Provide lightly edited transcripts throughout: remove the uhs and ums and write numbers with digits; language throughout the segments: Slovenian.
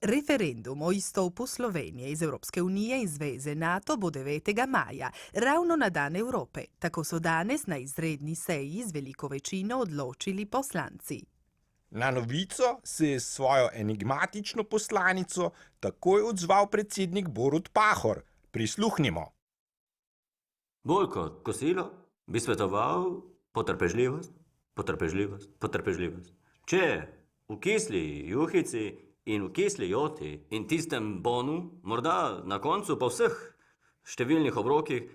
Referendum o izstopu Slovenije iz Evropske unije in zveze NATO bo 9. maja, ravno na dan Evrope. Tako so danes na izredni seji z veliko večino odločili poslanci. Na novico se je s svojo enigmatično poslanico takoj odzval predsednik Borut Pahor. Prisluhnimo. Bolj kot kosilo bi svetoval potrpežljivost, potrpežljivost, potrpežljivost. Če v kisli juhici in v kisli joti in tistem bonu, morda na koncu po vseh številnih obrokih,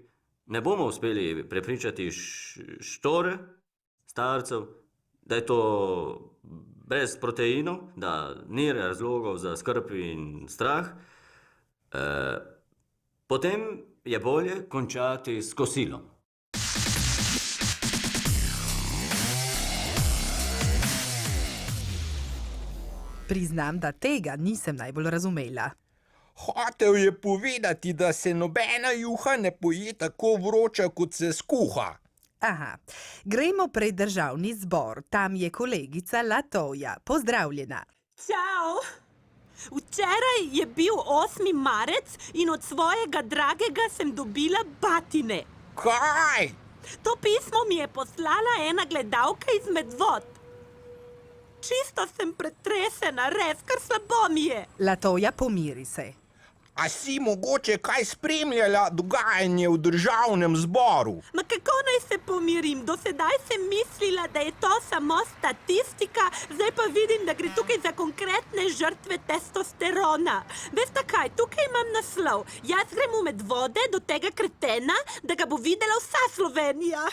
ne bomo uspeli prepričati štore, starcev, da je to brez proteinov, da ni razlogov za skrb in strah, potem je bolje končati s kosilom. Priznam, da tega nisem najbolj razumela. Hotel je povedati, da se nobena juha ne poje tako vroča, kot se skuha. Aha, gremo pred državni zbor. Tam je kolegica Latoja. Pozdravljena. Čau! Včeraj je bil 8. marec in od svojega dragega sem dobila batine. Kaj? To pismo mi je poslala ena gledalka iz Medvod. Čisto sem pretresena, res, kar slabo mi je. Latoja, pomiri se. A si mogoče kaj spremljala dogajanje v državnem zboru? Ma kako naj se pomirim? Do sedaj sem mislila, da je to samo statistika, zdaj pa vidim, da gre tukaj za konkretne žrtve testosterona. Veste kaj, tukaj imam naslov. Jaz grem v Medvode do tega kretena, da ga bo videla vsa Slovenija.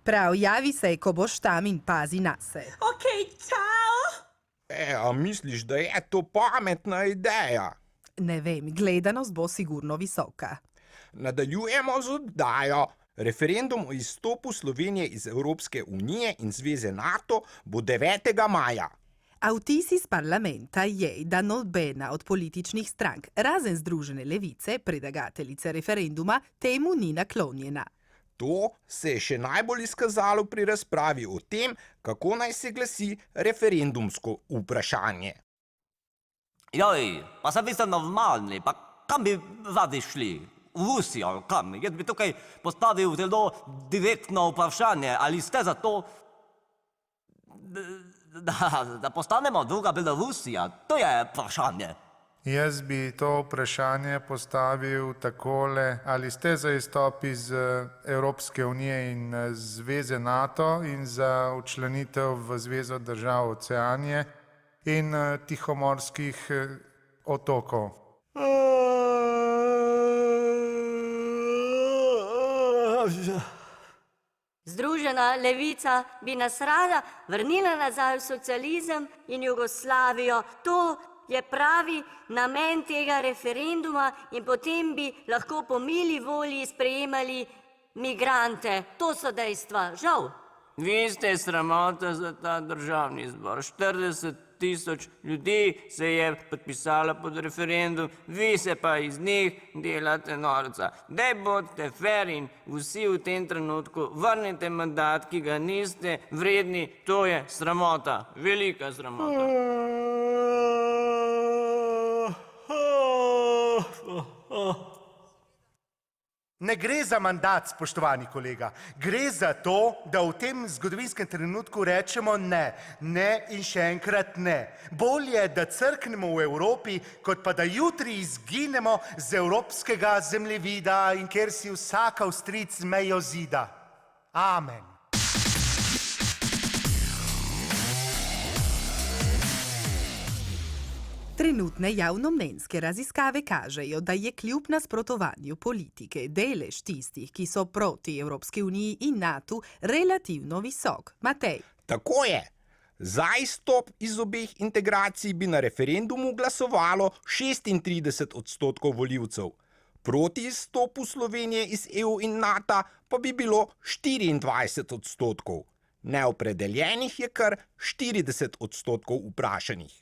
Prav, javi se, ko boš tam in pazi nase. Ok, čau! A misliš, da je to pametna ideja? Ne vem, gledanost bo sigurno visoka. Nadaljujemo z oddajo. Referendum o izstopu Slovenije iz Evropske unije in zveze NATO bo 9. maja. A vtis iz parlamenta je, da nobena od političnih strank, razen Združene levice, predlagateljice referenduma, temu ni naklonjena. To se je še najbolj izkazalo pri razpravi o tem, kako naj se glasi referendumsko vprašanje. Joj, pa saj vi ste normalni, pa kam bi radi šli? V Rusijo, kam? Jaz bi tukaj postavil zelo direktno vprašanje, ali ste za to, da postanemo druga Belorusija? To je vprašanje. Jaz bi to vprašanje postavil takole, ali ste za izstop iz Evropske unije in zveze NATO in za včlanitev v zvezo držav Oceanije in Tihomorskih otokov. Združena levica bi nas rada vrnila nazaj v socializem in Jugoslavijo. To je pravi namen tega referenduma in potem bi lahko po mili volji sprejemali migrante. To so dejstva, žal. Vi ste sramota za ta državni zbor. 40.000 ljudi se je podpisalo pod referendum, vi se pa iz njih delate norca. Daj bodite fer in vsi v tem trenutku vrnite mandat, ki ga niste vredni, to je sramota, velika sramota. Ne gre za mandat, spoštovani kolega. Gre za to, da v tem zgodovinskem trenutku rečemo ne. Ne in še enkrat ne. Bolje, da crknemo v Evropi, kot pa da jutri izginemo z evropskega zemljevida in kjer si vsak Avstrijec mejo zida. Amen. Trenutne javnomnenjske raziskave kažejo, da je kljub nasprotovanju politike delež tistih, ki so proti Evropski uniji in NATO, relativno visok. Matej. Tako je. Za izstop iz obeh integracij bi na referendumu glasovalo 36% volivcev. Proti izstopu Slovenije iz EU in NATO pa bi bilo 24%. Neopredeljenih je kar 40% vprašanih.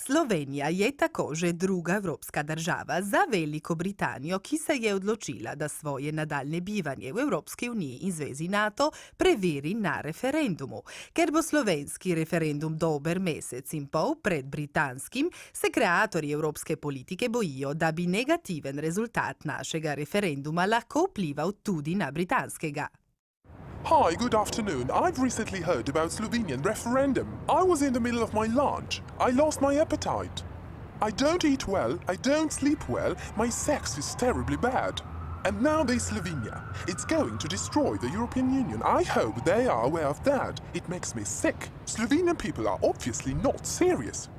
Slovenija je tako že druga evropska država za Veliko Britanijo, ki se je odločila, da svoje nadaljne bivanje v Evropski uniji in Zvezi NATO preveri na referendumu. Ker bo slovenski referendum dober mesec in pol pred britanskim, se kreatorji evropske politike bojijo, da bi negativen rezultat našega referenduma lahko vplival tudi na britanskega. Hi, good afternoon. I've recently heard about Slovenian referendum. I was in the middle of my lunch. I lost my appetite. I don't eat well, I don't sleep well, my sex is terribly bad. And now there's Slovenia. It's going to destroy the European Union. I hope they are aware of that. It makes me sick. Slovenian people are obviously not serious.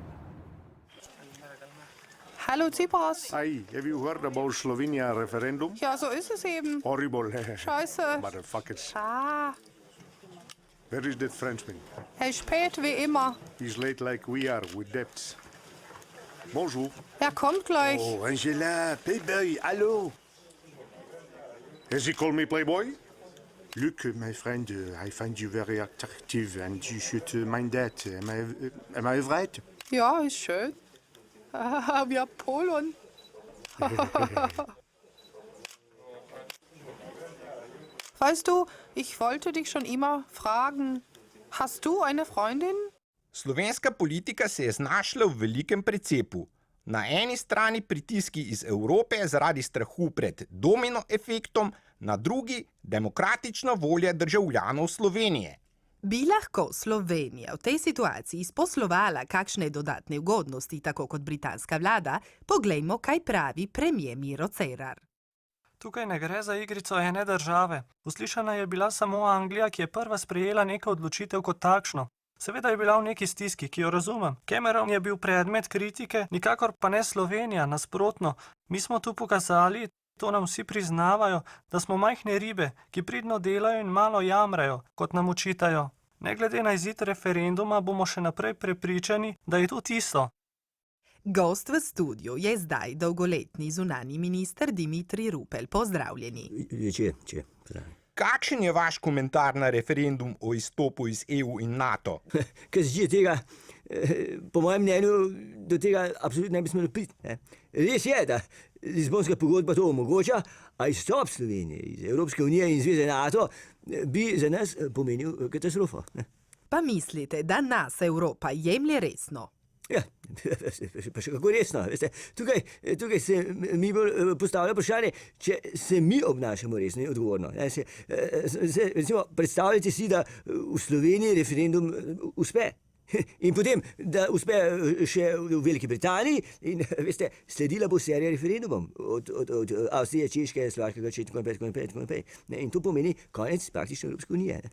Hallo Tsipras. Hi, have you heard about Slovenia referendum? Ja, so ist es eben. Horrible. Scheiße. Motherfuckers. Ah, Where is that Frenchman? er ist spät wie immer. He's late like we are with debts. Bonjour. Er kommt gleich. Oh, Angela, Playboy, hello. Has he called me Playboy? Look, my friend, I find you very attractive and you should mind that. Am I right? Ja, ist schön. Wie Apollon. Weißt du, ich wollte dich schon immer fragen, hast du eine Freundin? Slovenska politika se je znašla v velikem precepu. Na eni strani pritiski iz Evrope zaradi strahu pred domino efektom, na drugi demokratična volja državljanov Slovenije. Bi lahko Slovenija v tej situaciji izposlovala kakšne dodatne ugodnosti, tako kot britanska vlada? Poglejmo, kaj pravi premier Miro Cerar. Tukaj ne gre za igrico ene države. Uslišana je bila samo Anglija, ki je prva sprejela neko odločitev kot takšno. Seveda je bila v neki stiski, ki jo razumem. Cameron je bil predmet kritike, nikakor pa ne Slovenija, nasprotno. Mi smo tu pokazali, to nam vsi priznavajo, da smo majhne ribe, ki pridno delajo in malo jamrajo, kot nam očitajo. Ne glede na izid referenduma bomo še naprej prepričani, da je to tisto. Gost v studiu je zdaj dolgoletni zunanji minister Dimitrij Rupel. Pozdravljeni. Kakšen je vaš komentar na referendum o izstopu iz EU in NATO? Kar se tiče tega, po mojem mnenju, do tega absolutno ne bi smelo priti. Res je, da Lizbonska pogodba to omogoča, a izstop Slovenije iz Evropske unije in Zveze NATO bi za nas pomenil katastrofo. Pa mislite, da nas Evropa jemlje resno? Ja, pa še kako resno. Veste, tukaj se mi bolj postavlja vprašanje, če se mi obnašamo resno in odgovorno. Recimo, predstavljajte si, da v Sloveniji referendum uspe. In potem, da uspe še v Veliki Britaniji in, veste, sledila bo serija referendumom od Avstrije, Češke, Slovaškega, tako naprej. In to pomeni konec praktično Evropske unije.